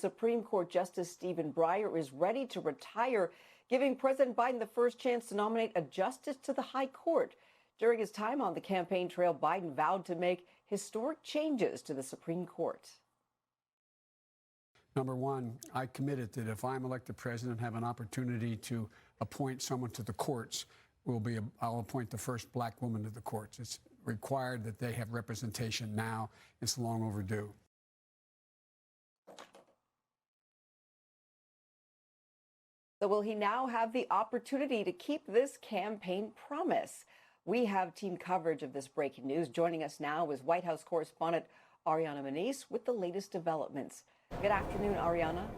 Supreme Court Justice Stephen Breyer is ready to retire, giving President Biden the first chance to nominate a justice to the High Court. During his time on the campaign trail, Biden vowed to make historic changes to the Supreme Court. Number one, I committed that if I'm elected president, have an opportunity to appoint someone to the courts, I'll appoint the first black woman to the courts. It's required that they have representation now. It's long overdue. So will he now have the opportunity to keep this campaign promise? We have team coverage of this breaking news. Joining us now is White House correspondent Rarione Maniece with the latest developments. Good afternoon, Ariana.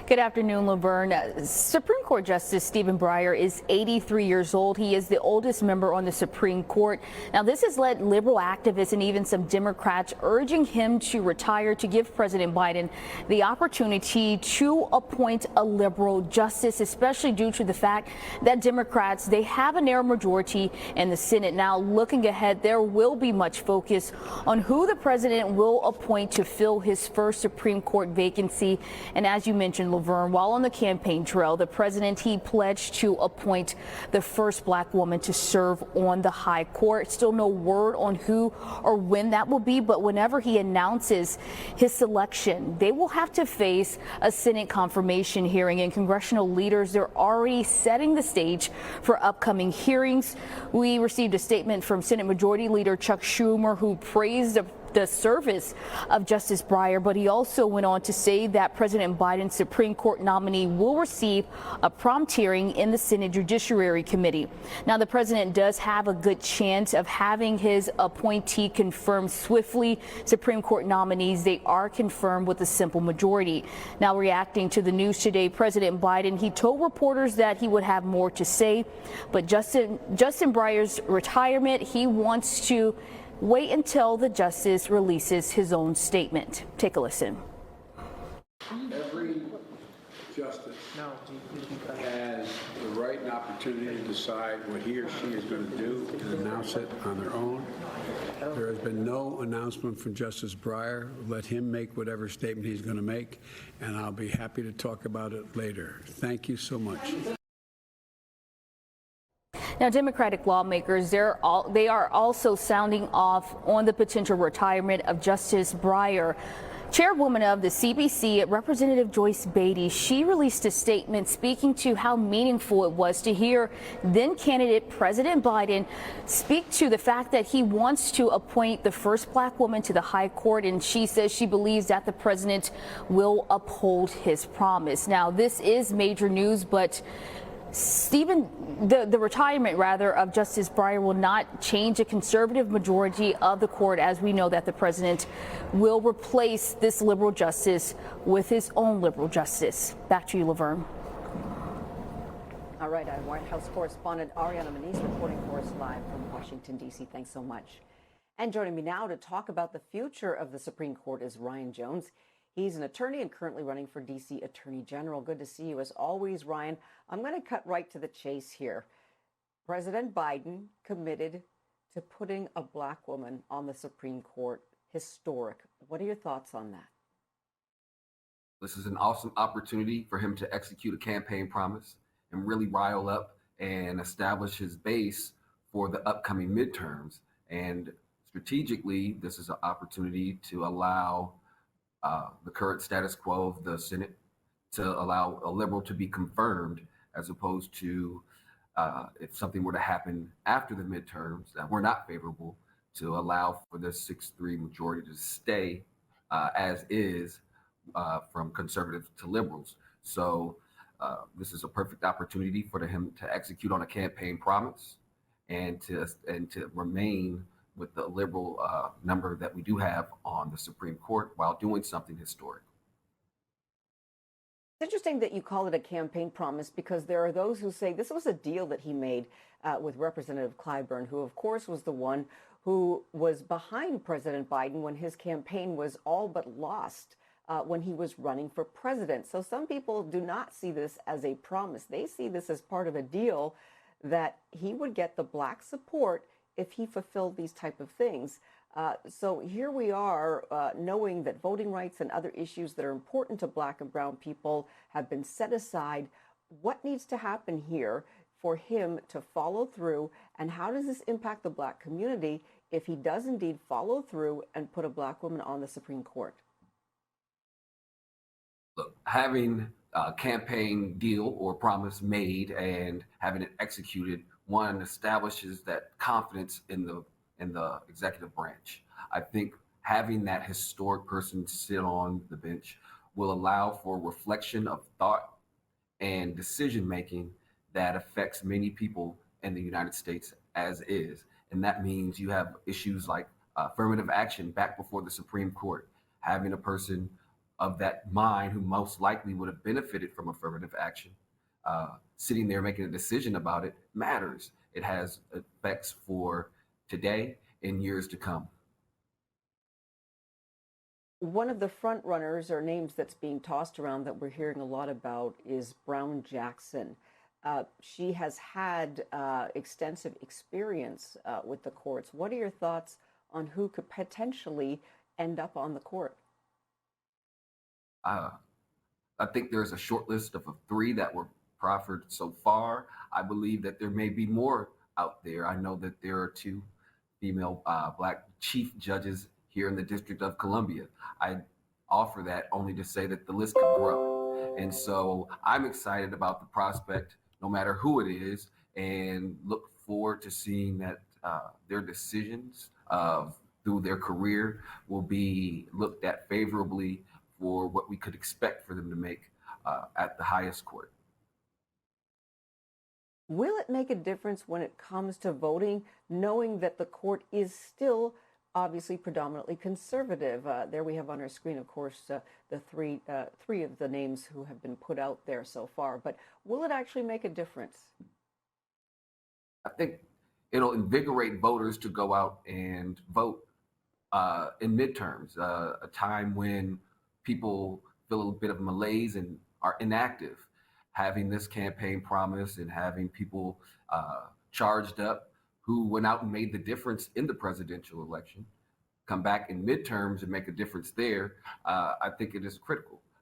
Good afternoon, Laverne. Supreme Court Justice Stephen Breyer is 83 years old. He is the oldest member on the Supreme Court. Now, this has led liberal activists and even some Democrats urging him to retire to give President Biden the opportunity to appoint a liberal justice, especially due to the fact that Democrats, they have a narrow majority in the Senate. Now, looking ahead, there will be much focus on who the president will appoint to fill his first Supreme Court vacancy. And as you mentioned, Laverne, while on the campaign trail, the president, he pledged to appoint the first black woman to serve on the High Court. Still no word on who or when that will be, but whenever he announces his selection, they will have to face a Senate confirmation hearing, and congressional leaders, they're already setting the stage for upcoming hearings. We received a statement from Senate Majority Leader Chuck Schumer, who praised the service of Justice Breyer, but he also went on to say that President Biden's Supreme Court nominee will receive a prompt hearing in the Senate Judiciary Committee. Now, the president does have a good chance of having his appointee confirmed swiftly. Supreme Court nominees, they are confirmed with a simple majority. Now, reacting to the news today, President Biden, he told reporters that he would have more to say, but Justin Breyer's retirement, he wants to wait until the justice releases his own statement. Take a listen. Every justice has the right and opportunity to decide what he or she is going to do and announce it on their own. There has been no announcement from Justice Breyer. Let him make whatever statement he's going to make, and I'll be happy to talk about it later. Thank you so much. Now, Democratic lawmakers, they are also sounding off on the potential retirement of Justice Breyer. Chairwoman of the CBC, Representative Joyce Beatty, she released a statement speaking to how meaningful it was to hear then candidate President Biden speak to the fact that he wants to appoint the first black woman to the High Court, and she says she believes that the president will uphold his promise. Now, this is major news, but the retirement rather of Justice Breyer will not change a conservative majority of the court, as we know that the president will replace this liberal justice with his own liberal justice. Back to you, Laverne. All right, I'm White House correspondent Rarione Maniece reporting for us live from Washington, D.C. Thanks so much. And joining me now to talk about the future of the Supreme Court is Ryan Jones. He's an attorney and currently running for D.C. Attorney General. Good to see you as always, Ryan. I'm going to cut right to the chase here. President Biden committed to putting a black woman on the Supreme Court. Historic. What are your thoughts on that? This is an awesome opportunity for him to execute a campaign promise and really rile up and establish his base for the upcoming midterms. And strategically, this is an opportunity to allow the current status quo of the Senate to allow a liberal to be confirmed, as opposed to if something were to happen after the midterms that were not favorable, to allow for the 6-3 majority to stay as is from conservatives to liberals. So this is a perfect opportunity for him to execute on a campaign promise and to remain with the liberal number that we do have on the Supreme Court while doing something historic. It's interesting that you call it a campaign promise, because there are those who say this was a deal that he made with Representative Clyburn, who of course was the one who was behind President Biden when his campaign was all but lost when he was running for president. So some people do not see this as a promise. They see this as part of a deal that he would get the black support if he fulfilled these type of things. So here we are, knowing that voting rights and other issues that are important to Black and brown people have been set aside. What needs to happen here for him to follow through, and how does this impact the Black community if he does indeed follow through and put a Black woman on the Supreme Court? Look, having a campaign deal or promise made and having it executed, one establishes that confidence in the executive branch. I think having that historic person sit on the bench will allow for reflection of thought and decision making that affects many people in the United States as is. And that means you have issues like affirmative action back before the Supreme Court, having a person of that mind who most likely would have benefited from affirmative action, sitting there making a decision about it matters. It has effects for today and years to come. One of the front runners or names that's being tossed around that we're hearing a lot about is Brown Jackson. She has had extensive experience with the courts. What are your thoughts on who could potentially end up on the court? I think there's a short list of 3 that were proffered so far. I believe that there may be more out there. I know that there are 2 female Black chief judges here in the District of Columbia. I offer that only to say that the list could grow. And so I'm excited about the prospect, no matter who it is, and look forward to seeing that their decisions through their career will be looked at favorably for what we could expect for them to make at the highest court. Will it make a difference when it comes to voting, knowing that the court is still obviously predominantly conservative? There we have on our screen, of course, the three of the names who have been put out there so far. But will it actually make a difference? I think it'll invigorate voters to go out and vote in midterms, a time when people feel a bit of malaise and are inactive. Having this campaign promise and having people charged up who went out and made the difference in the presidential election come back in midterms and make a difference there, I think it is critical.